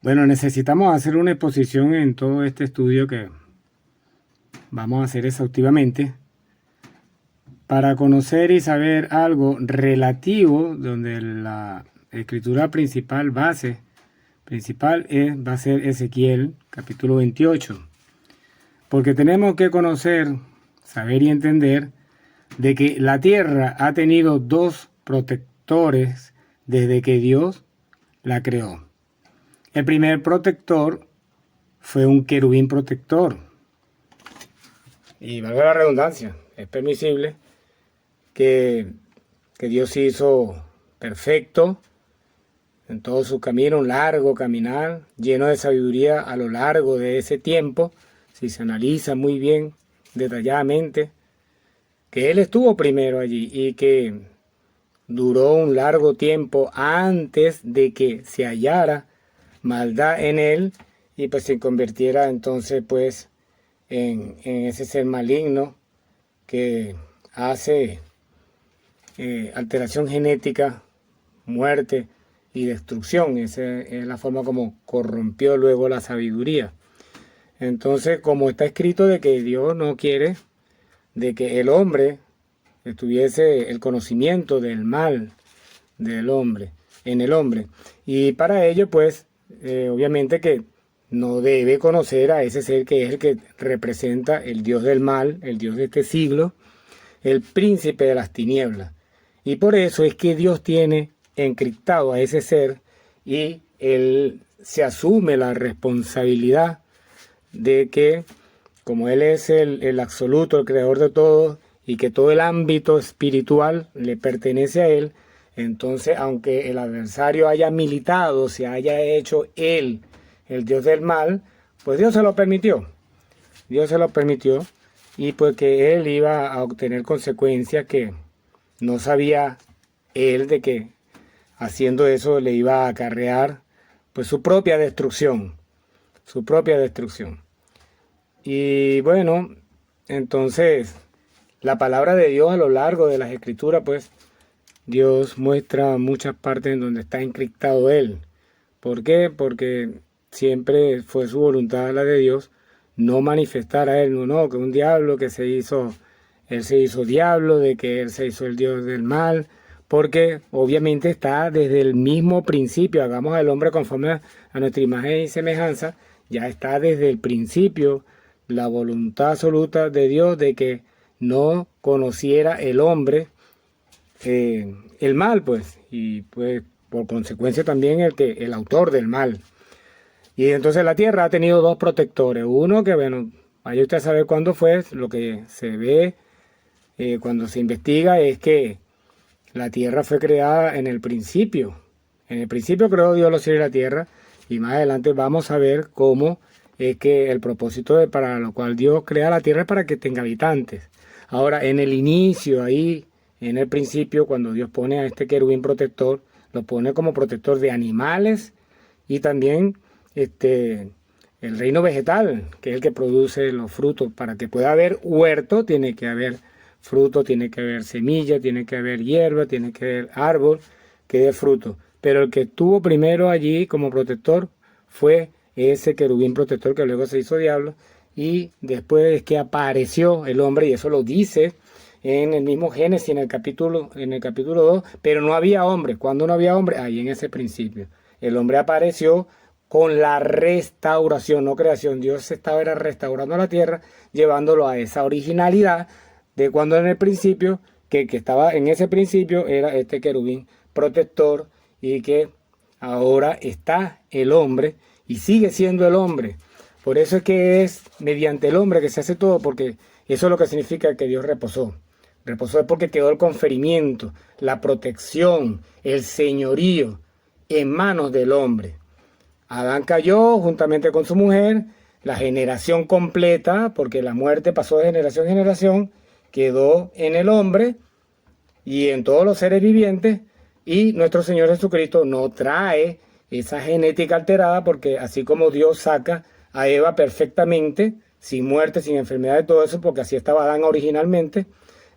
Bueno, necesitamos hacer una exposición en todo este estudio que vamos a hacer exhaustivamente para conocer y saber algo relativo donde la escritura principal, base principal va a ser Ezequiel capítulo 28. Porque tenemos que conocer, saber y entender de que la tierra ha tenido dos protectores desde que Dios la creó. El primer protector fue un querubín protector. Y valga la redundancia, es permisible que Dios hizo perfecto en todo su camino, un largo caminar, lleno de sabiduría a lo largo de ese tiempo, si se analiza muy bien, detalladamente, que Él estuvo primero allí y que duró un largo tiempo antes de que se hallara maldad en Él y pues se convirtiera entonces pues en ese ser maligno que hace alteración genética, muerte y destrucción. Esa es la forma como corrompió luego la sabiduría. Entonces, como está escrito de que Dios no quiere de que el hombre tuviese el conocimiento del mal del hombre, en el hombre. Y para ello, pues, obviamente que no debe conocer a ese ser que es el que representa el Dios del mal, el Dios de este siglo, el príncipe de las tinieblas. Y por eso es que Dios tiene encriptado a ese ser y él se asume la responsabilidad de que, como Él es el absoluto, el creador de todo, y que todo el ámbito espiritual le pertenece a Él, entonces, aunque el adversario haya militado, se haya hecho Él el Dios del mal, pues Dios se lo permitió. Dios se lo permitió, y pues que Él iba a obtener consecuencias que no sabía Él de que haciendo eso le iba a acarrear pues su propia destrucción, su propia destrucción. Y bueno, entonces la palabra de Dios a lo largo de las escrituras, pues Dios muestra muchas partes en donde está encriptado Él. ¿Por qué? Porque siempre fue su voluntad la de Dios no manifestar a Él, no, que un diablo que se hizo, Él se hizo diablo, de que Él se hizo el Dios del mal, porque obviamente está desde el mismo principio, hagamos al hombre conforme a nuestra imagen y semejanza, ya está desde el principio la voluntad absoluta de Dios de que no conociera el hombre el mal, pues, y pues por consecuencia también el autor del mal. Y entonces la tierra ha tenido dos protectores. Uno que, bueno, vaya usted a saber cuándo fue, lo que se ve cuando se investiga es que la tierra fue creada en el principio. En el principio creó Dios los cielos y la tierra, y más adelante vamos a ver cómo es que el propósito para lo cual Dios crea la tierra es para que tenga habitantes. Ahora, en el inicio, ahí, en el principio, cuando Dios pone a este querubín protector, lo pone como protector de animales y también el reino vegetal, que es el que produce los frutos. Para que pueda haber huerto, tiene que haber fruto, tiene que haber semilla, tiene que haber hierba, tiene que haber árbol que dé fruto. Pero el que estuvo primero allí como protector fue ese querubín protector que luego se hizo diablo, y después es que apareció el hombre, y eso lo dice en el mismo Génesis, en el capítulo 2, pero no había hombre. ¿Cuándo no había hombre? Ahí en ese principio. El hombre apareció con la restauración, no creación. Dios estaba restaurando la tierra, llevándolo a esa originalidad de cuando en el principio, que estaba en ese principio, era este querubín protector, y que ahora está el hombre y sigue siendo el hombre. Por eso es que es mediante el hombre que se hace todo, porque eso es lo que significa que Dios reposó. Reposó es porque quedó el conferimiento, la protección, el señorío en manos del hombre. Adán cayó juntamente con su mujer, la generación completa, porque la muerte pasó de generación en generación, quedó en el hombre y en todos los seres vivientes, y nuestro Señor Jesucristo no trae esa genética alterada, porque así como Dios saca a Eva perfectamente, sin muerte, sin enfermedad y todo eso, porque así estaba Adán originalmente,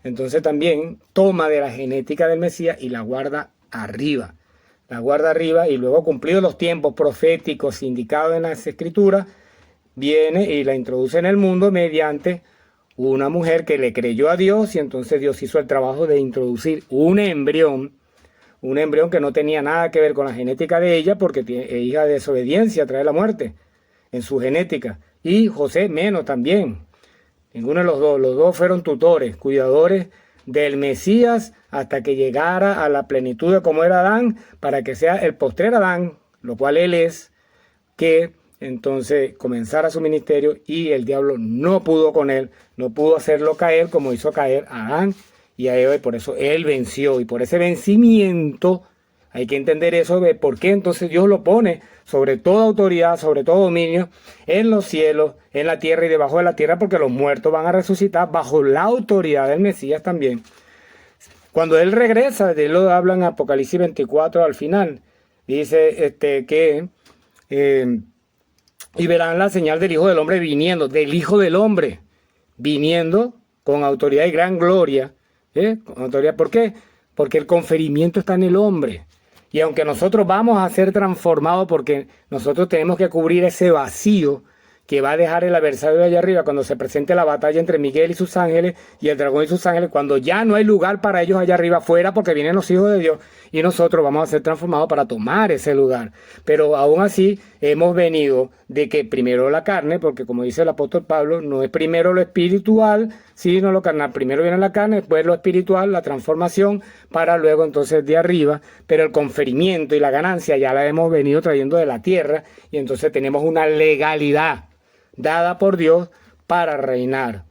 entonces también toma de la genética del Mesías y la guarda arriba. la guarda arriba y luego cumplidos los tiempos proféticos indicados en las escrituras, viene y la introduce en el mundo mediante una mujer que le creyó a Dios y entonces Dios hizo el trabajo de introducir un embrión que no tenía nada que ver con la genética de ella porque es hija de desobediencia, trae la muerte en su genética. Y José menos también. Ninguno de los dos fueron tutores, cuidadores del Mesías hasta que llegara a la plenitud de como era Adán, para que sea el postrer Adán, lo cual él es, que entonces comenzara su ministerio y el diablo no pudo con él, no pudo hacerlo caer como hizo caer a Adán y a Eva, y por eso él venció, y por ese vencimiento hay que entender eso de por qué entonces Dios lo pone sobre toda autoridad, sobre todo dominio, en los cielos, en la tierra y debajo de la tierra, porque los muertos van a resucitar bajo la autoridad del Mesías también. Cuando él regresa, de él lo habla en Apocalipsis 24 al final, dice que y verán la señal del Hijo del Hombre viniendo, del Hijo del Hombre viniendo con autoridad y gran gloria. Con autoridad. ¿Por qué? Porque el conferimiento está en el hombre. Y aunque nosotros vamos a ser transformados, porque nosotros tenemos que cubrir ese vacío que va a dejar el adversario allá arriba cuando se presente la batalla entre Miguel y sus ángeles y el dragón y sus ángeles, cuando ya no hay lugar para ellos allá arriba afuera porque vienen los hijos de Dios y nosotros vamos a ser transformados para tomar ese lugar. Pero aún así hemos venido de que primero la carne, porque como dice el apóstol Pablo, no es primero lo espiritual, sino lo carnal. Primero viene la carne, después lo espiritual, la transformación, para luego entonces de arriba, pero el conferimiento y la ganancia ya la hemos venido trayendo de la tierra y entonces tenemos una legalidad dada por Dios para reinar,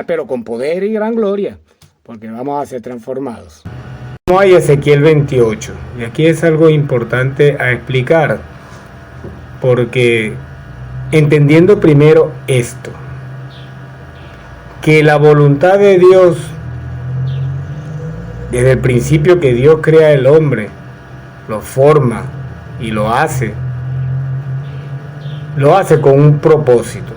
pero con poder y gran gloria, porque vamos a ser transformados. Como hay Ezequiel 28, y aquí es algo importante a explicar, porque entendiendo primero esto, que la voluntad de Dios, desde el principio que Dios crea el hombre, lo forma y lo hace con un propósito.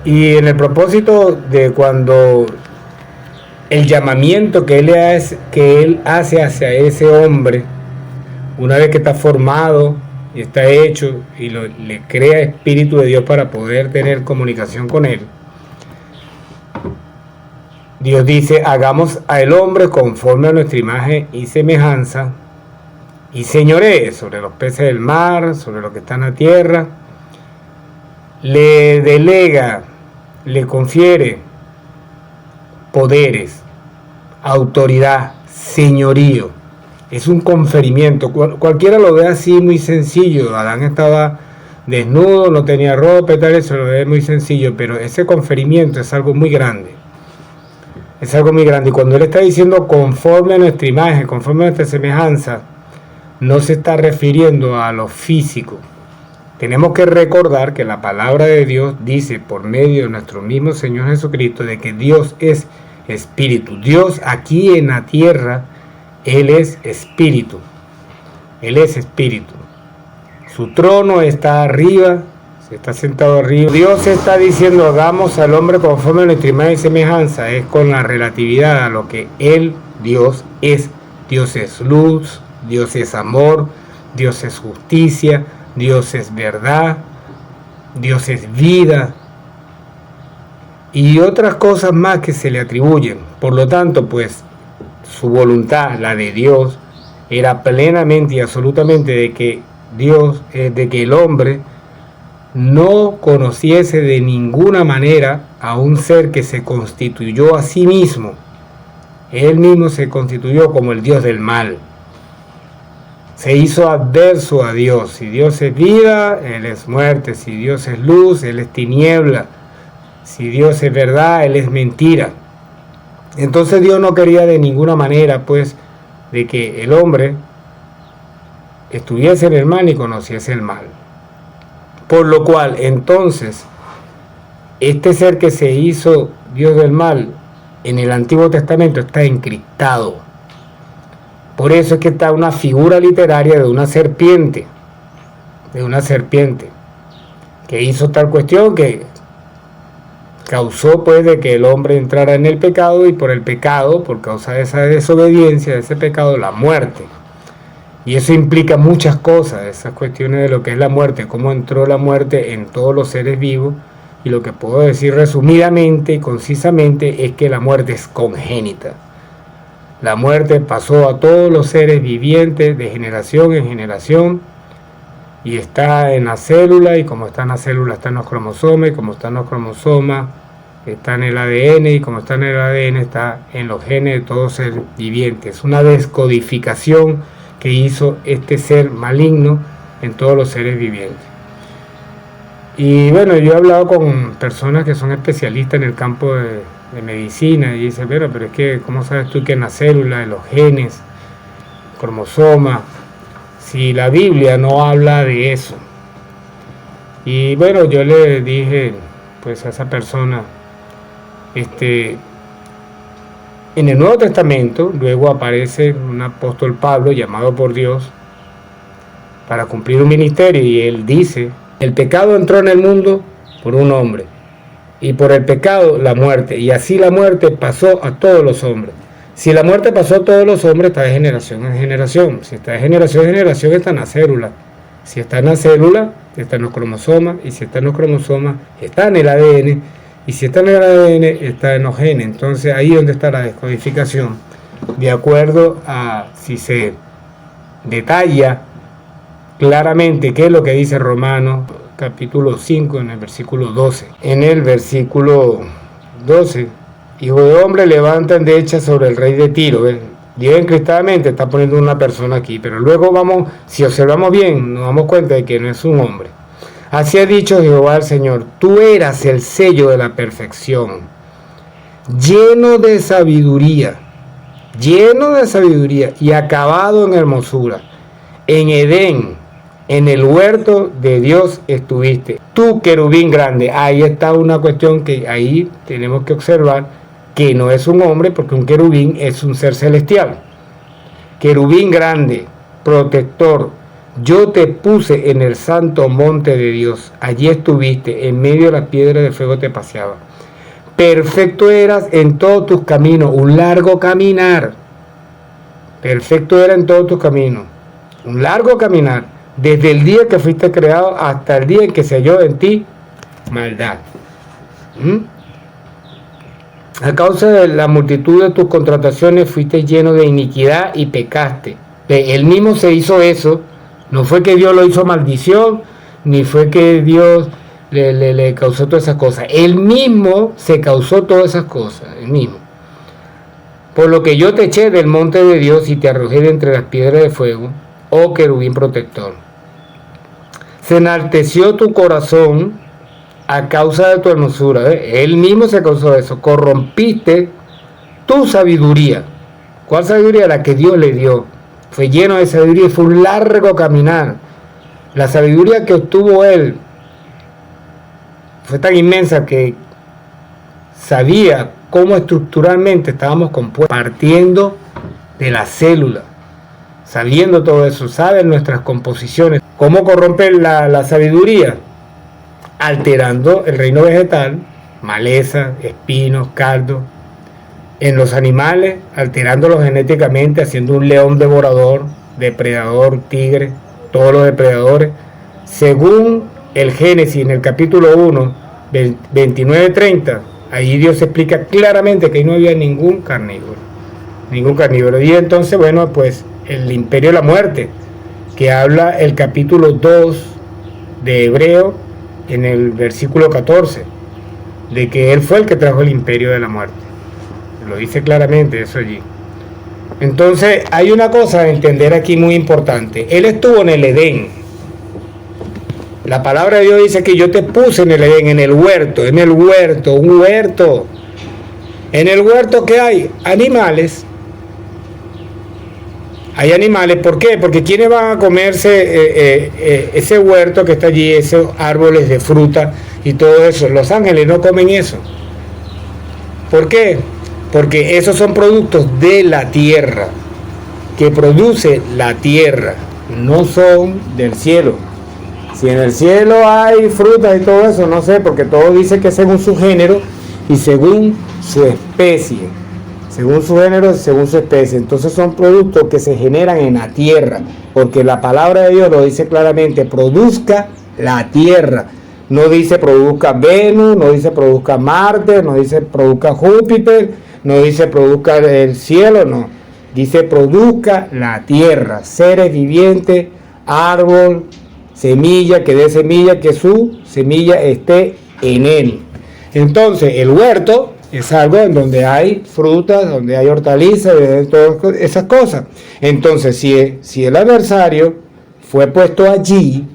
Y en el propósito de cuando el llamamiento que él hace hacia ese hombre, una vez que está formado y está hecho y le crea Espíritu de Dios para poder tener comunicación con él, Dios dice: hagamos al hombre conforme a nuestra imagen y semejanza, y señoree sobre los peces del mar, sobre lo que está en la tierra. Le delega, le confiere poderes, autoridad, señorío. Es un conferimiento. Cualquiera lo ve así muy sencillo. Adán estaba desnudo, no tenía ropa y tal, eso lo ve muy sencillo, pero ese conferimiento es algo muy grande. Es algo muy grande. Y cuando él está diciendo conforme a nuestra imagen, conforme a nuestra semejanza, no se está refiriendo a lo físico. Tenemos que recordar que la palabra de Dios dice por medio de nuestro mismo Señor Jesucristo de que Dios es espíritu. Dios aquí en la tierra, Él es espíritu. Él es espíritu. Su trono está arriba, se está sentado arriba. Dios está diciendo: hagamos al hombre conforme a nuestra imagen y semejanza. Es con la relatividad a lo que Él, Dios, es. Dios es luz, Dios es amor, Dios es justicia, Dios es verdad, Dios es vida y otras cosas más que se le atribuyen. Por lo tanto, pues, su voluntad, la de Dios, era plenamente y absolutamente de que el hombre no conociese de ninguna manera a un ser que se constituyó a sí mismo. Él mismo se constituyó como el Dios del mal. Se hizo adverso a Dios. Si Dios es vida, Él es muerte. Si Dios es luz, Él es tiniebla. Si Dios es verdad, Él es mentira. Entonces Dios no quería de ninguna manera, pues, de que el hombre estuviese en el mal y conociese el mal. Por lo cual, entonces, este ser que se hizo Dios del mal en el Antiguo Testamento está encriptado. Por eso es que está una figura literaria de una serpiente, que hizo tal cuestión que causó pues de que el hombre entrara en el pecado, y por el pecado, por causa de esa desobediencia, de ese pecado, la muerte. Y eso implica muchas cosas, esas cuestiones de lo que es la muerte, cómo entró la muerte en todos los seres vivos. Y lo que puedo decir resumidamente y concisamente es que la muerte es congénita. La muerte pasó a todos los seres vivientes de generación en generación, y está en la célula, y como está en la célula está en los cromosomas, y como está en los cromosomas está en el ADN, y como está en el ADN está en los genes de todo ser viviente. Es una descodificación que hizo este ser maligno en todos los seres vivientes. Y bueno, yo he hablado con personas que son especialistas en el campo de medicina, y dicen, pero es que ¿cómo sabes tú que en la célula, en los genes, cromosomas, si la Biblia no habla de eso? Y bueno, yo le dije pues a esa persona, en el Nuevo Testamento luego aparece un apóstol Pablo llamado por Dios para cumplir un ministerio, y él dice: el pecado entró en el mundo por un hombre, y por el pecado la muerte, y así la muerte pasó a todos los hombres. Si la muerte pasó a todos los hombres, está de generación en generación. Si está de generación en generación, está en la célula. Si está en la célula, está en los cromosomas, y si está en los cromosomas, está en el ADN, y si está en el ADN, está en los genes. Entonces ahí es donde está la descodificación, de acuerdo a si se detalla claramente qué es lo que dice Romanos capítulo 5 en el versículo 12. En el versículo 12, hijo de hombre, levanta endecha sobre el rey de Tiro. Dios encristadamente está poniendo una persona aquí, pero luego si observamos bien, nos damos cuenta de que no es un hombre. Así ha dicho Jehová el Señor: tú eras el sello de la perfección, lleno de sabiduría y acabado en hermosura. En Edén, en el huerto de Dios estuviste. Tú, querubín grande. Ahí está una cuestión que ahí tenemos que observar, que no es un hombre, porque un querubín es un ser celestial. Querubín grande, protector. Yo te puse en el santo monte de Dios. Allí estuviste, en medio de las piedras de fuego te paseaba. Perfecto eras en todos tus caminos, un largo caminar. Perfecto era en todos tus caminos, un largo caminar, desde el día que fuiste creado hasta el día en que se halló en ti maldad. A causa de la multitud de tus contrataciones fuiste lleno de iniquidad y pecaste. Él mismo se hizo eso. No fue que Dios lo hizo maldición, ni fue que Dios le causó todas esas cosas. Él mismo se causó todas esas cosas, él mismo. Por lo que yo te eché del monte de Dios y te arrojé de entre las piedras de fuego, oh querubín protector. Se enalteció tu corazón a causa de tu hermosura. Él mismo se causó eso. Corrompiste tu sabiduría. ¿Cuál sabiduría? La que Dios le dio. Fue lleno de sabiduría y fue un largo caminar. La sabiduría que obtuvo él fue tan inmensa que sabía cómo estructuralmente estábamos compuestos, partiendo de la célula, sabiendo todo eso, sabe nuestras composiciones. ¿Cómo corromper la sabiduría? Alterando el reino vegetal, maleza, espinos, caldo. En los animales, alterándolos genéticamente, haciendo un león devorador, depredador, tigre, todos los depredadores. Según el Génesis, en el capítulo 1, 29-30, ahí Dios explica claramente que ahí no había ningún carnívoro. Y entonces, bueno, pues el imperio de la muerte, que habla el capítulo 2 de Hebreo, en el versículo 14, de que Él fue el que trajo el imperio de la muerte. Lo dice claramente eso allí. Entonces hay una cosa a entender aquí muy importante. Él estuvo en el Edén. La palabra de Dios dice que yo te puse en el Edén, en el huerto, un huerto. En el huerto, ¿qué hay? Animales. Hay animales, ¿por qué? Porque ¿quiénes van a comerse ese huerto que está allí, esos árboles de fruta y todo eso? Los ángeles no comen eso. ¿Por qué? Porque esos son productos de la tierra, que produce la tierra, no son del cielo. Si en el cielo hay frutas y todo eso, no sé, porque todo dice que según su género, y según su especie, según su género, según su especie. Entonces son productos que se generan en la tierra, porque la palabra de Dios lo dice claramente: produzca la tierra. No dice produzca Venus, no dice produzca Marte, no dice produzca Júpiter, no dice produzca el cielo, no. Dice produzca la tierra, seres vivientes, árbol, semilla, que dé semilla, que su semilla esté en él. Entonces el huerto es algo en donde hay frutas, donde hay hortalizas, todas esas cosas. Entonces si el adversario fue puesto allí,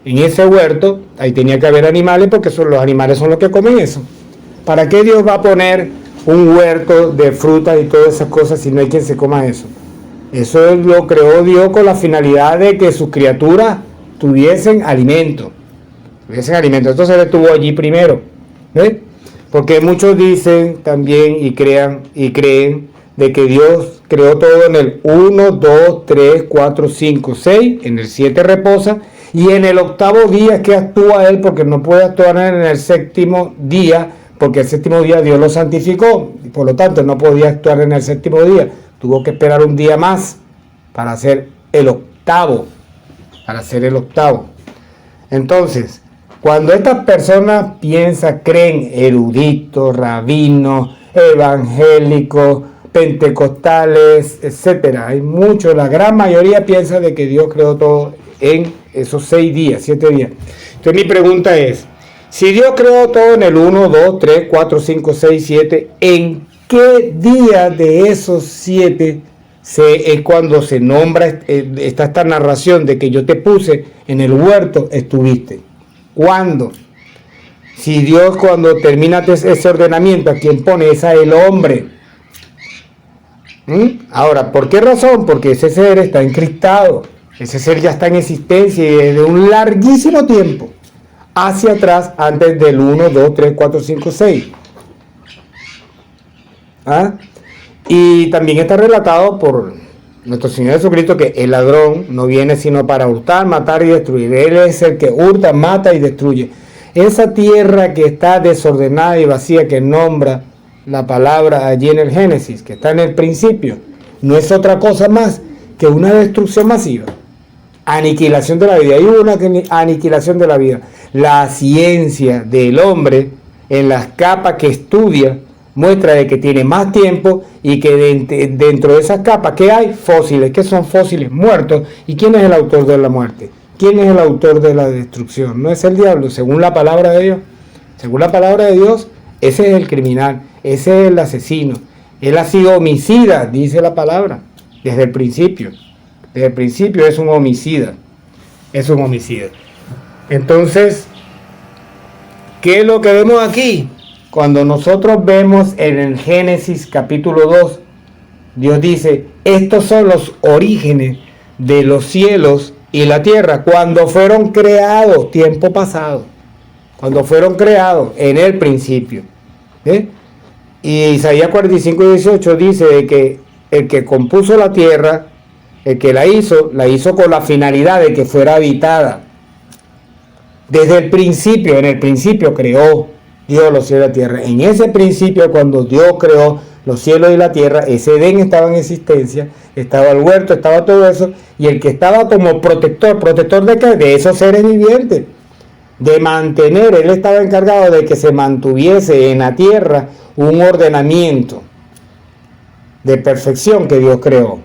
en ese huerto, ahí tenía que haber animales, porque los animales son los que comen eso. ¿Para qué Dios va a poner un huerto de frutas y todas esas cosas si no hay quien se coma eso? Eso lo creó Dios con la finalidad de que sus criaturas tuviesen alimento. Entonces Él estuvo allí primero. ¿Ves? Porque muchos dicen también y creen de que Dios creó todo en el 1, 2, 3, 4, 5, 6, en el 7 reposa, y en el octavo día que actúa Él, porque no puede actuar en el séptimo día, porque el séptimo día Dios lo santificó, y por lo tanto no podía actuar en el séptimo día, tuvo que esperar un día más para hacer el octavo, Entonces, cuando estas personas piensan, creen, eruditos, rabinos, evangélicos, pentecostales, etcétera, hay muchos, la gran mayoría piensa de que Dios creó todo en esos 6 días, 7 días. Entonces mi pregunta es: si Dios creó todo en el 1, 2, 3, 4, 5, 6, 7, ¿en qué día de esos 7 es cuando se nombra, está esta narración de que yo te puse en el huerto, estuviste? ¿Cuándo? Si Dios, cuando termina ese ordenamiento, a quien pone es a el hombre. Ahora, ¿por qué razón? Porque ese ser está encriptado, ese ser ya está en existencia y desde un larguísimo tiempo hacia atrás, antes del 1, 2, 3, 4, 5, 6. Y también está relatado por nuestro Señor Jesucristo que el ladrón no viene sino para hurtar, matar y destruir. Él es el que hurta, mata y destruye. Esa tierra que está desordenada y vacía, que nombra la palabra allí en el Génesis, que está en el principio, no es otra cosa más que una destrucción masiva, aniquilación de la vida. Hay una aniquilación de la vida. La ciencia del hombre, en las capas que estudia, muestra de que tiene más tiempo y que dentro de esas capas, ¿qué hay? Fósiles. ¿Qué son fósiles? Muertos. ¿Y quién es el autor de la muerte? ¿Quién es el autor de la destrucción? No es el diablo, según la palabra de Dios. Según la palabra de Dios, ese es el criminal, ese es el asesino. Él ha sido homicida, dice la palabra, desde el principio. Desde el principio es un homicida. Es un homicida. Entonces, ¿qué es lo que vemos aquí? Cuando nosotros vemos en el Génesis capítulo 2, Dios dice: estos son los orígenes de los cielos y la tierra, cuando fueron creados, tiempo pasado, cuando fueron creados en el principio. Y Isaías 45 y 18 dice de que el que compuso la tierra, el que la hizo con la finalidad de que fuera habitada. Desde el principio, en el principio creó Dios los cielos y la tierra. En ese principio, cuando Dios creó los cielos y la tierra, ese Edén estaba en existencia, estaba el huerto, estaba todo eso, y el que estaba como ¿protector de qué? De esos seres vivientes, de mantener, él estaba encargado de que se mantuviese en la tierra un ordenamiento de perfección que Dios creó.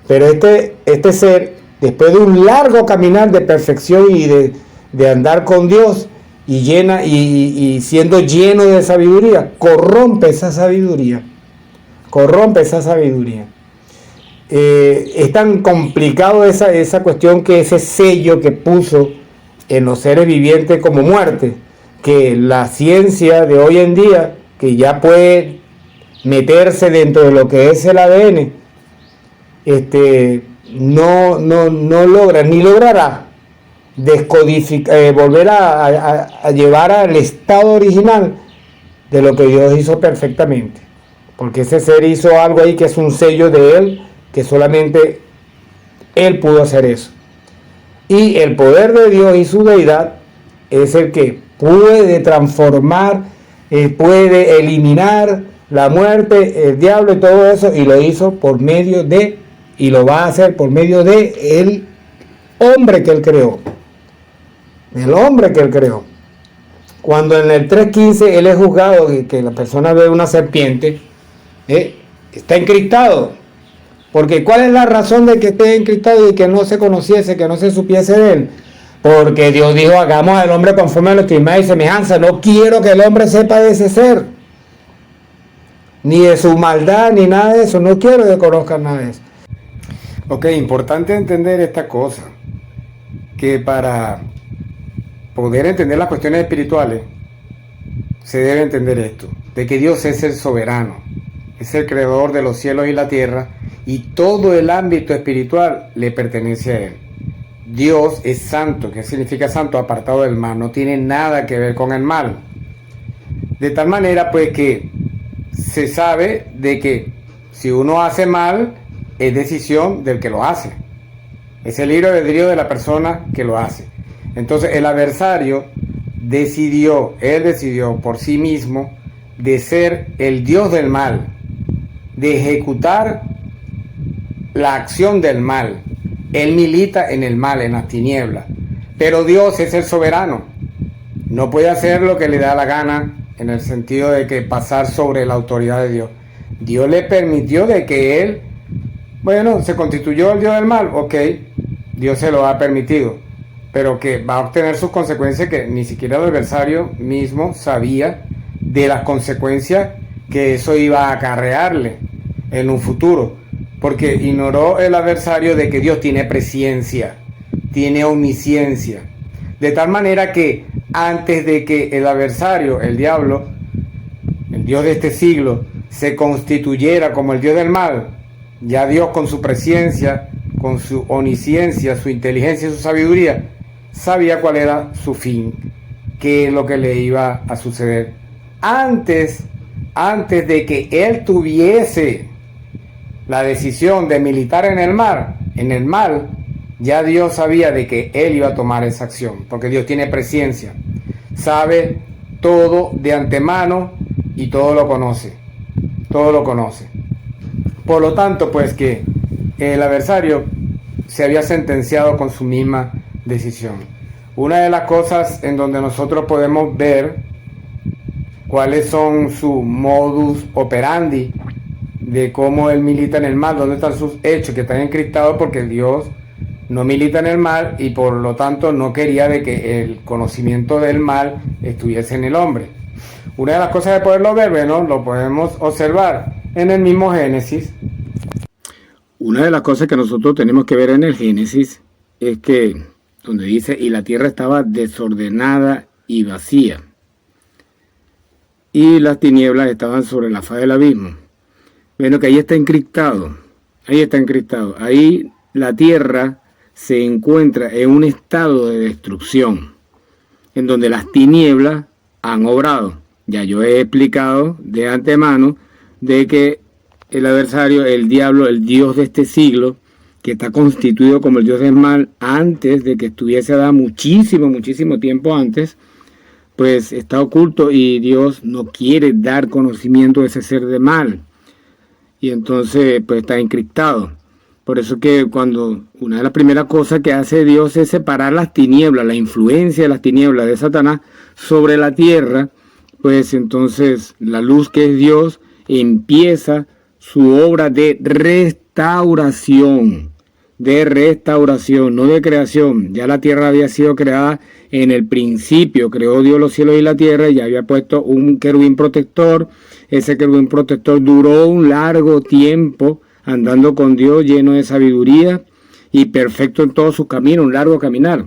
Pero este ser, después de un largo caminar de perfección y de andar con Dios, y siendo lleno de sabiduría, corrompe esa sabiduría. Es tan complicado esa cuestión, que ese sello que puso en los seres vivientes como muerte, que la ciencia de hoy en día, que ya puede meterse dentro de lo que es el ADN, no logra ni logrará descodificar, volver a llevar al estado original de lo que Dios hizo perfectamente, porque ese ser hizo algo ahí que es un sello de él, que solamente él pudo hacer eso. Y el poder de Dios y su deidad es el que puede transformar puede eliminar la muerte, el diablo y todo eso, y lo hizo por medio de, y lo va a hacer por medio de el hombre que él creó. El hombre que él creó. Cuando en el 3.15 él es juzgado y que la persona ve una serpiente, está encriptado. Porque ¿cuál es la razón de que esté encriptado y que no se conociese, que no se supiese de él? Porque Dios dijo, hagamos al hombre conforme a nuestra imagen y semejanza. No quiero que el hombre sepa de ese ser, ni de su maldad, ni nada de eso. No quiero que conozcan nada de eso. Ok, importante entender esta cosa, que para poder entender las cuestiones espirituales, se debe entender esto, de que Dios es el soberano, es el creador de los cielos y la tierra, y todo el ámbito espiritual le pertenece a él. Dios es santo. ¿Qué significa santo? Apartado del mal, no tiene nada que ver con el mal. De tal manera pues que se sabe de que si uno hace mal, es decisión del que lo hace. Es el libre albedrío de la persona que lo hace. Entonces el adversario él decidió por sí mismo de ser el Dios del mal, de ejecutar la acción del mal. Él milita en el mal, en las tinieblas. Pero Dios es el soberano. No puede hacer lo que le da la gana, en el sentido de que pasar sobre la autoridad de Dios. Dios le permitió de que él, se constituyó el Dios del mal. Ok, Dios se lo ha permitido. Pero que va a obtener sus consecuencias que ni siquiera el adversario mismo sabía de las consecuencias que eso iba a acarrearle en un futuro. Porque ignoró el adversario de que Dios tiene presciencia, tiene omnisciencia. De tal manera que antes de que el adversario, el diablo, el Dios de este siglo, se constituyera como el Dios del mal, ya Dios con su presciencia, con su omnisciencia, su inteligencia y su sabiduría, sabía cuál era su fin, qué es lo que le iba a suceder. Antes de que él tuviese la decisión de militar en el mal, ya Dios sabía de que él iba a tomar esa acción, porque Dios tiene presciencia, sabe todo de antemano y todo lo conoce. Por lo tanto, pues que el adversario se había sentenciado con su misma decisión. Una de las cosas en donde nosotros podemos ver cuáles son su modus operandi de cómo él milita en el mal, dónde están sus hechos que están encriptados, porque Dios no milita en el mal y por lo tanto no quería de que el conocimiento del mal estuviese en el hombre. Una de las cosas de poderlo ver, lo podemos observar en el mismo Génesis. Una de las cosas que nosotros tenemos que ver en el Génesis es que donde dice, y la tierra estaba desordenada y vacía, y las tinieblas estaban sobre la faz del abismo. Bueno, que ahí está encriptado. Ahí la tierra se encuentra en un estado de destrucción, en donde las tinieblas han obrado. Ya yo he explicado de antemano de que el adversario, el diablo, el Dios de este siglo, que está constituido como el Dios del mal, antes de que estuviese Adán, muchísimo tiempo antes, pues está oculto y Dios no quiere dar conocimiento de ese ser de mal. Y entonces pues está encriptado. Por eso que cuando una de las primeras cosas que hace Dios es separar las tinieblas, la influencia de las tinieblas de Satanás sobre la tierra, pues entonces la luz que es Dios empieza su obra de restauración, no de creación. Ya la tierra había sido creada en el principio, creó Dios los cielos y la tierra y ya había puesto un querubín protector. Ese querubín protector duró un largo tiempo andando con Dios, lleno de sabiduría y perfecto en todos sus caminos, un largo caminar.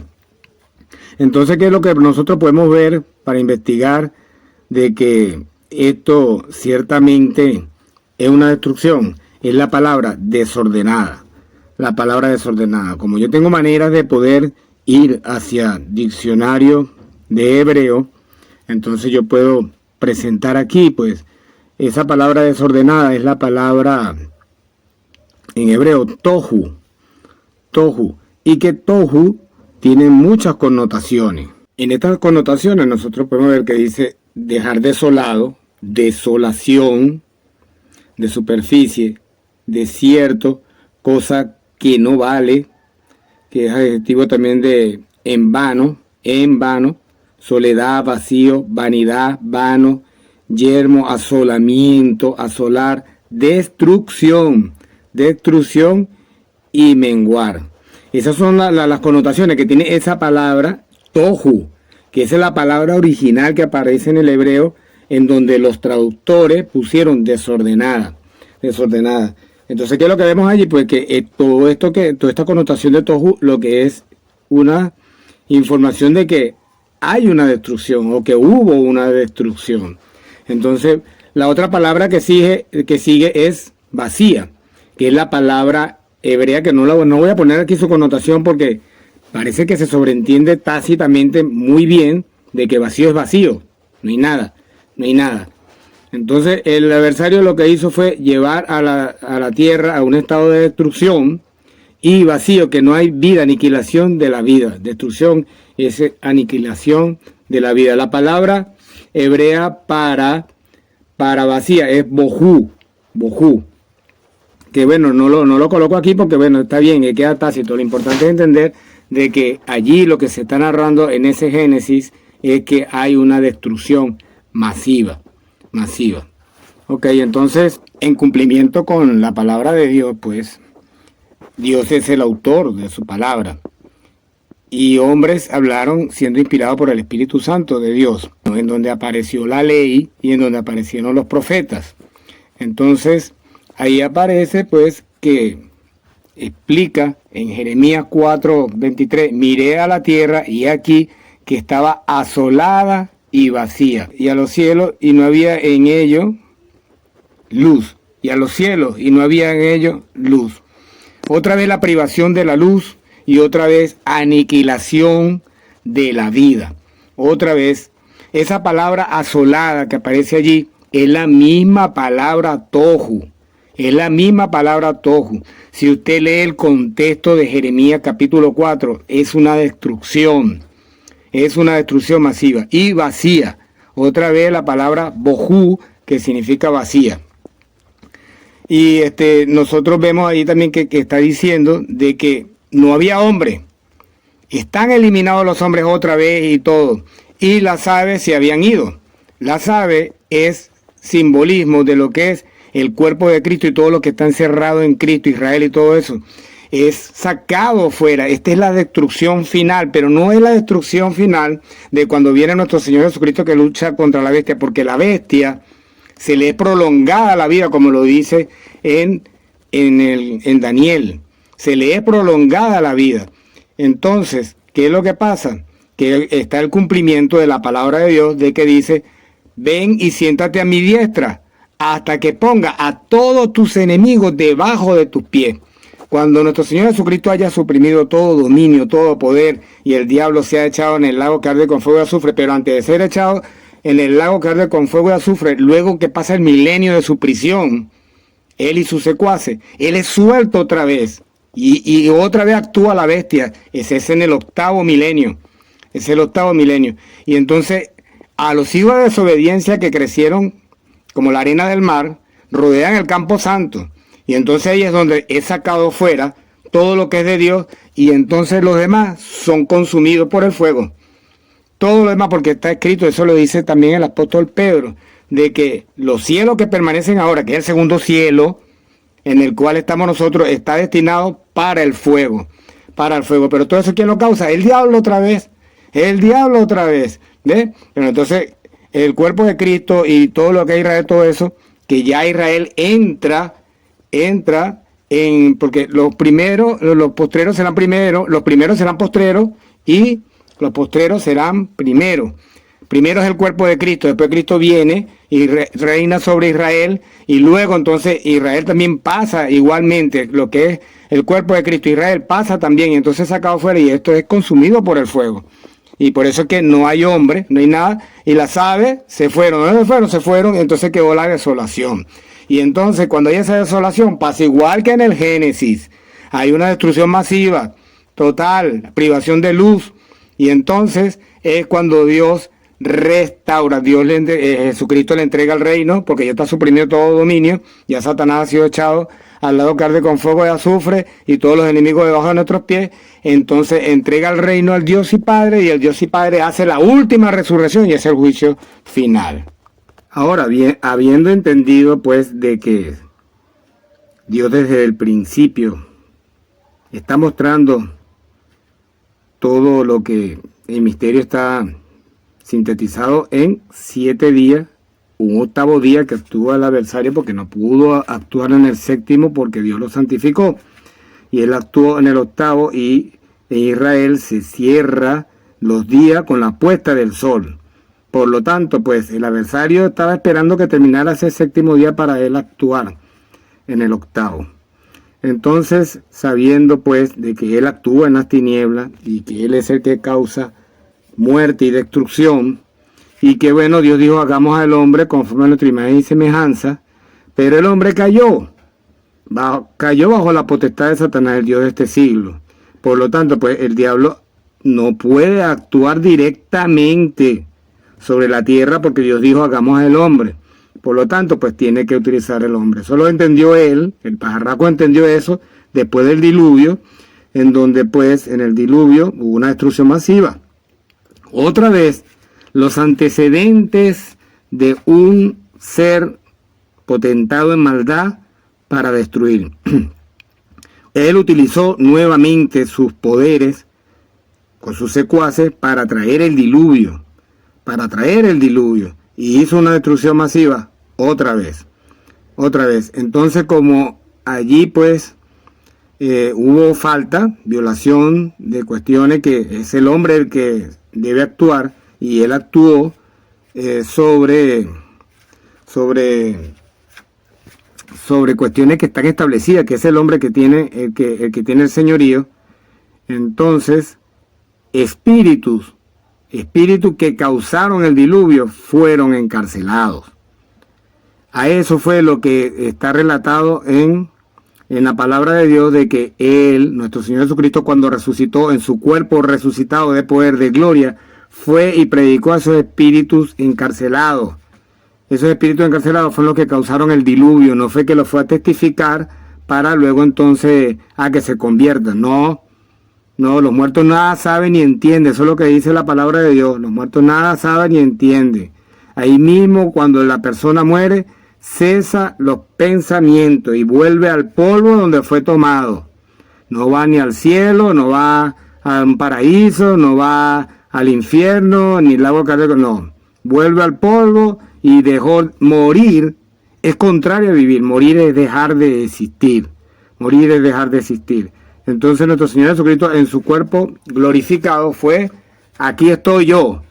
Entonces, ¿qué es lo que nosotros podemos ver para investigar de que esto ciertamente es una destrucción? Es la palabra desordenada. La palabra desordenada. Como yo tengo maneras de poder ir hacia diccionario de hebreo, entonces yo puedo presentar aquí, pues, esa palabra desordenada es la palabra en hebreo tohu, y que tohu tiene muchas connotaciones. En estas connotaciones nosotros podemos ver que dice dejar desolado, desolación de superficie, desierto, cosa que no vale, que es adjetivo también de en vano, soledad, vacío, vanidad, vano, yermo, asolamiento, asolar, destrucción y menguar. Esas son las connotaciones que tiene esa palabra tohu, que esa es la palabra original que aparece en el hebreo, en donde los traductores pusieron desordenada. Entonces, ¿qué es lo que vemos allí? Pues que toda esta connotación de tohu, lo que es una información de que hay una destrucción o que hubo una destrucción. Entonces, la otra palabra que sigue es vacía, que es la palabra hebrea, que no voy a poner aquí su connotación porque parece que se sobreentiende tácitamente muy bien de que vacío es vacío, no hay nada. Entonces el adversario lo que hizo fue llevar a la tierra a un estado de destrucción y vacío, que no hay vida, aniquilación de la vida. Destrucción es aniquilación de la vida. La palabra hebrea para vacía es bohu, que bueno, no lo coloco aquí porque bueno, está bien, queda tácito. Lo importante es entender de que allí lo que se está narrando en ese Génesis es que hay una destrucción masiva. Ok, entonces, en cumplimiento con la palabra de Dios, pues, Dios es el autor de su palabra. Y hombres hablaron siendo inspirados por el Espíritu Santo de Dios, ¿no? En donde apareció la ley y en donde aparecieron los profetas. Entonces, ahí aparece, pues, que explica en Jeremías 4:23, miré a la tierra y aquí que estaba asolada y vacía, y a los cielos y no había en ellos luz, y a los cielos y no había en ellos luz. Otra vez la privación de la luz y otra vez aniquilación de la vida. Otra vez, esa palabra asolada que aparece allí es la misma palabra tohu. Si usted lee el contexto de Jeremías capítulo 4, es una destrucción masiva y vacía. Otra vez la palabra bohu, que significa vacía. Y nosotros vemos ahí también que está diciendo de que no había hombre. Están eliminados los hombres otra vez y todo. Y las aves se habían ido. Las aves es simbolismo de lo que es el cuerpo de Cristo y todo lo que está encerrado en Cristo, Israel y todo eso. Es sacado fuera. Esta es la destrucción final, pero no es la destrucción final de cuando viene nuestro Señor Jesucristo que lucha contra la bestia, porque la bestia se le es prolongada la vida, como lo dice en Daniel. Se le es prolongada la vida. Entonces, ¿qué es lo que pasa? Que está el cumplimiento de la palabra de Dios, de que dice, ven y siéntate a mi diestra, hasta que ponga a todos tus enemigos debajo de tus pies. Cuando nuestro Señor Jesucristo haya suprimido todo dominio, todo poder, y el diablo se ha echado en el lago que arde con fuego y azufre, pero antes de ser echado en el lago que arde con fuego y azufre, luego que pasa el milenio de su prisión, él y sus secuaces, él es suelto otra vez, y otra vez actúa la bestia. Ese es en el octavo milenio. Es el octavo milenio. Y entonces, a los hijos de desobediencia que crecieron como la arena del mar, rodean el campo santo. Y entonces ahí es donde es sacado fuera todo lo que es de Dios, y entonces los demás son consumidos por el fuego. Todo lo demás, porque está escrito, eso lo dice también el apóstol Pedro, de que los cielos que permanecen ahora, que es el segundo cielo en el cual estamos nosotros, está destinado para el fuego. Pero todo eso, ¿quién lo causa? El diablo otra vez. ¿Ve? Pero entonces, el cuerpo de Cristo y todo lo que es Israel, todo eso, que ya Israel entra en, porque los postreros serán primero, los primeros serán postreros y los postreros serán primero. Primero es el cuerpo de Cristo, después Cristo viene y reina sobre Israel, y luego entonces Israel también pasa igualmente, lo que es el cuerpo de Cristo, Israel pasa también, y entonces es sacado fuera, y esto es consumido por el fuego. Y por eso es que no hay hombre, no hay nada, y las aves se fueron, se fueron, entonces quedó la desolación. Y entonces cuando hay esa desolación pasa igual que en el Génesis, hay una destrucción masiva, total, privación de luz, y entonces es cuando Dios restaura. Jesucristo le entrega el reino, porque ya está suprimido todo dominio, ya Satanás ha sido echado al lado que arde con fuego y azufre, y todos los enemigos debajo de nuestros pies. Entonces entrega el reino al Dios y Padre, y el Dios y Padre hace la última resurrección, y es el juicio final. Ahora bien, habiendo entendido pues de que Dios desde el principio está mostrando todo lo que el misterio está sintetizado en 7 días, un 8º día que actúa el adversario porque no pudo actuar en el 7º porque Dios lo santificó, y él actuó en el 8º, y en Israel se cierra los días con la puesta del sol. Por lo tanto, pues el adversario estaba esperando que terminara ese 7º día para él actuar en el 8º. Entonces, sabiendo pues de que él actúa en las tinieblas y que él es el que causa muerte y destrucción, y que bueno, Dios dijo, hagamos al hombre conforme a nuestra imagen y semejanza, pero el hombre cayó bajo la potestad de Satanás, el Dios de este siglo. Por lo tanto, pues el diablo no puede actuar directamente sobre la tierra, porque Dios dijo, hagamos al hombre. Por lo tanto, pues tiene que utilizar el hombre. Eso lo entendió él, el pajarraco entendió eso después del diluvio, en donde pues en el diluvio hubo una destrucción masiva. Otra vez, los antecedentes de un ser potentado en maldad para destruir. Él utilizó nuevamente sus poderes con sus secuaces para traer el diluvio, y hizo una destrucción masiva otra vez. Entonces, como allí pues hubo falta, violación de cuestiones que es el hombre el que debe actuar, y él actuó sobre cuestiones que están establecidas, que es el hombre que tiene el que tiene el señorío. Entonces, espíritus que causaron el diluvio fueron encarcelados. A eso fue lo que está relatado en la palabra de Dios, de que él, nuestro Señor Jesucristo, cuando resucitó en su cuerpo resucitado de poder, de gloria, fue y predicó a esos espíritus encarcelados. Esos espíritus encarcelados fueron los que causaron el diluvio, no fue que los fue a testificar para luego entonces a que se conviertan. No, los muertos nada saben ni entienden, eso es lo que dice la palabra de Dios. Los muertos nada saben ni entienden. Ahí mismo, cuando la persona muere, cesa los pensamientos y vuelve al polvo donde fue tomado. No va ni al cielo, no va a un paraíso, no va al infierno, ni al lago cardíaco, no. Vuelve al polvo y dejó morir. Es contrario a vivir. Morir es dejar de existir. Entonces nuestro Señor Jesucristo en su cuerpo glorificado fue, aquí estoy yo,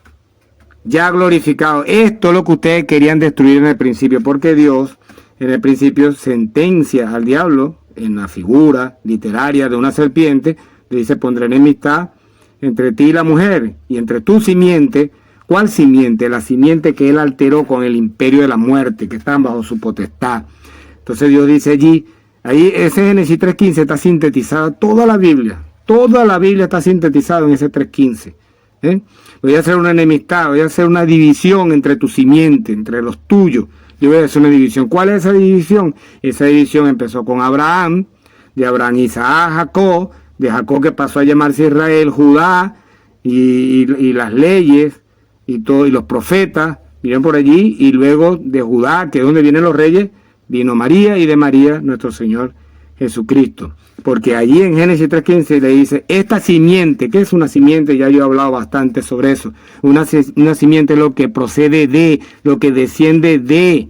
ya glorificado. Esto es lo que ustedes querían destruir en el principio, porque Dios en el principio sentencia al diablo en la figura literaria de una serpiente. Le dice, pondré enemistad entre ti y la mujer, y entre tu simiente. ¿Cuál simiente? La simiente que él alteró con el imperio de la muerte, que están bajo su potestad. Entonces Dios dice ahí ese Génesis 3.15 está sintetizada toda la Biblia está sintetizada en ese 3.15. Voy a hacer una enemistad, voy a hacer una división entre tu simiente, entre los tuyos. Yo voy a hacer una división. ¿Cuál es esa división? Esa división empezó con Abraham, de Abraham Isaac, Jacob, de Jacob que pasó a llamarse Israel, Judá, y las leyes y todo, y los profetas vinieron por allí, y luego de Judá, que es donde vienen los reyes, vino María, y de María nuestro Señor Jesucristo. Porque allí en Génesis 3.15 le dice, esta simiente, ¿qué es una simiente? Ya yo he hablado bastante sobre eso. Una simiente es lo que procede de, lo que desciende de.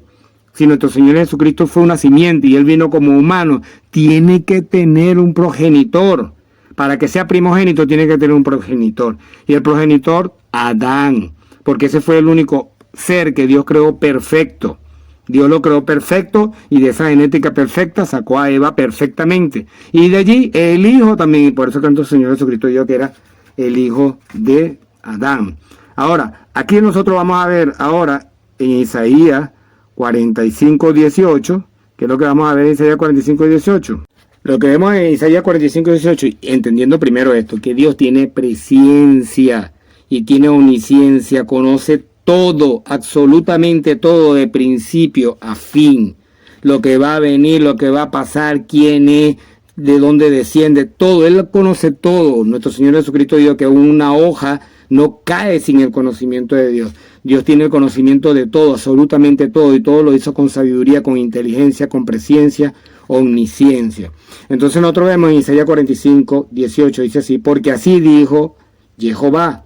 Si nuestro Señor Jesucristo fue una simiente y Él vino como humano, tiene que tener un progenitor. Para que sea primogénito tiene que tener un progenitor. Y el progenitor, Adán. Porque ese fue el único ser que Dios creó perfecto. Dios lo creó perfecto, y de esa genética perfecta sacó a Eva perfectamente. Y de allí el hijo también, y por eso que el Señor Jesucristo dijo que era el hijo de Adán. Ahora, aquí nosotros vamos a ver ahora en Isaías 45:18, que es lo que vamos a ver en Isaías 45:18. Lo que vemos en Isaías 45:18, entendiendo primero esto, que Dios tiene presciencia y tiene omnisciencia, conoce todo, absolutamente todo, de principio a fin. Lo que va a venir, lo que va a pasar, quién es, de dónde desciende, todo. Él conoce todo. Nuestro Señor Jesucristo dijo que una hoja no cae sin el conocimiento de Dios. Dios tiene el conocimiento de todo, absolutamente todo, y todo lo hizo con sabiduría, con inteligencia, con presciencia, omnisciencia. Entonces nosotros vemos en Isaías 45, 18, dice así: porque así dijo Jehová,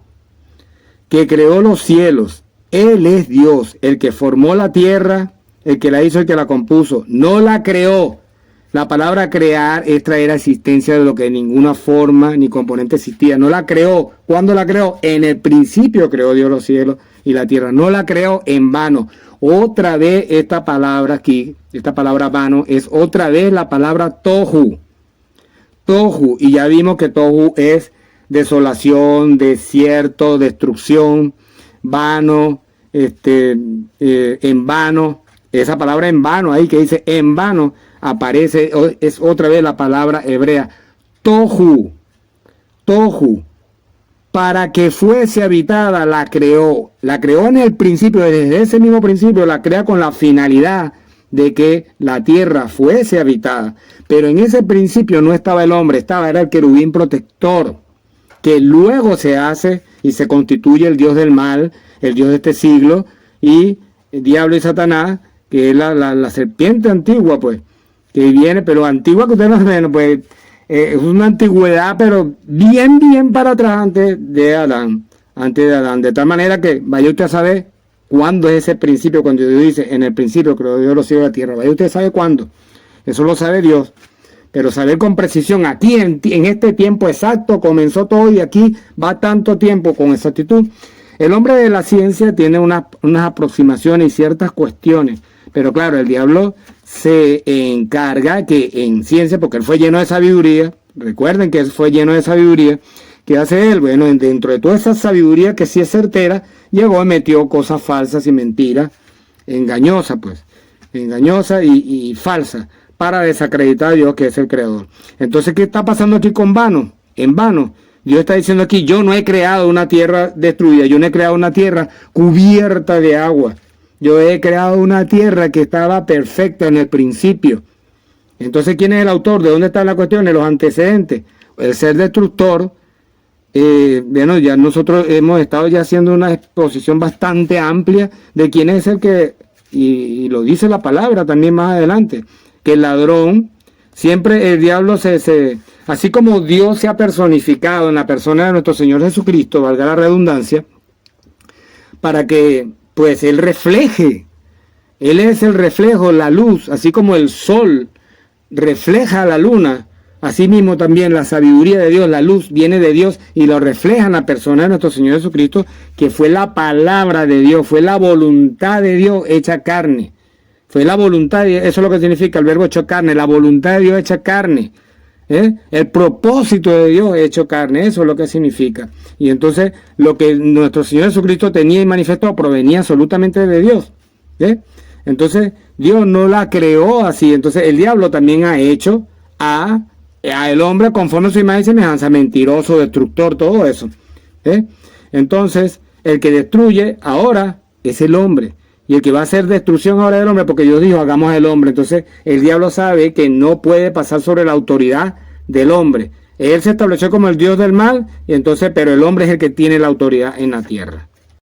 que creó los cielos. Él es Dios, el que formó la tierra, el que la hizo, el que la compuso. No la creó. La palabra crear es traer a existencia de lo que de ninguna forma ni componente existía. No la creó. ¿Cuándo la creó? En el principio creó Dios los cielos y la tierra. No la creó en vano. Otra vez esta palabra aquí, esta palabra vano, es otra vez la palabra tohu. Tohu. Y ya vimos que tohu es desolación, desierto, destrucción, vano, en vano. Esa palabra en vano ahí que dice en vano aparece, es otra vez la palabra hebrea tohu. Tohu, para que fuese habitada, la creó en el principio, desde ese mismo principio la crea con la finalidad de que la tierra fuese habitada. Pero en ese principio no estaba el hombre, era el querubín protector, que luego se hace y se constituye el Dios del mal, el Dios de este siglo, y el diablo y Satanás, que es la serpiente antigua, pues, que viene, pero antigua que ustedes no ven, pues, es una antigüedad, pero bien para atrás antes de Adán, de tal manera que vaya usted a saber cuándo es ese principio, cuando Dios dice, en el principio creó Dios los cielos y la tierra, vaya usted a saber cuándo, eso lo sabe Dios, pero saber con precisión, aquí en este tiempo exacto comenzó todo y aquí va tanto tiempo con exactitud. El hombre de la ciencia tiene unas aproximaciones y ciertas cuestiones, pero claro, el diablo se encarga que en ciencia, porque él fue lleno de sabiduría, recuerden que él fue lleno de sabiduría, ¿qué hace él? Bueno, dentro de toda esa sabiduría que sí es certera, llegó y metió cosas falsas y mentiras, engañosas pues, engañosas y falsas, para desacreditar a Dios que es el creador. Entonces, ¿qué está pasando aquí con vano? En vano. Dios está diciendo aquí, yo no he creado una tierra destruida, yo no he creado una tierra cubierta de agua. Yo he creado una tierra que estaba perfecta en el principio. Entonces, ¿quién es el autor? ¿De dónde está la cuestión? De los antecedentes. El ser destructor. Bueno, ya nosotros hemos estado ya haciendo una exposición bastante amplia de quién es el que, y lo dice la palabra también más adelante, que el ladrón, siempre el diablo así como Dios se ha personificado en la persona de nuestro Señor Jesucristo, valga la redundancia, para que pues Él refleje, Él es el reflejo, la luz, así como el sol refleja a la luna, así mismo también la sabiduría de Dios, la luz viene de Dios y lo refleja en la persona de nuestro Señor Jesucristo, que fue la palabra de Dios, fue la voluntad de Dios hecha carne. Fue la voluntad, eso es lo que significa el verbo hecho carne, la voluntad de Dios hecha carne. El propósito de Dios hecho carne, eso es lo que significa. Y entonces lo que nuestro Señor Jesucristo tenía y manifestó provenía absolutamente de Dios. Entonces Dios no la creó así. Entonces el diablo también ha hecho a el hombre conforme a su imagen y semejanza, mentiroso, destructor, todo eso. Entonces el que destruye ahora es el hombre. Y el que va a hacer destrucción ahora es el hombre, porque Dios dijo, hagamos el hombre. Entonces, el diablo sabe que no puede pasar sobre la autoridad del hombre. Él se estableció como el Dios del mal, y entonces, pero el hombre es el que tiene la autoridad en la tierra.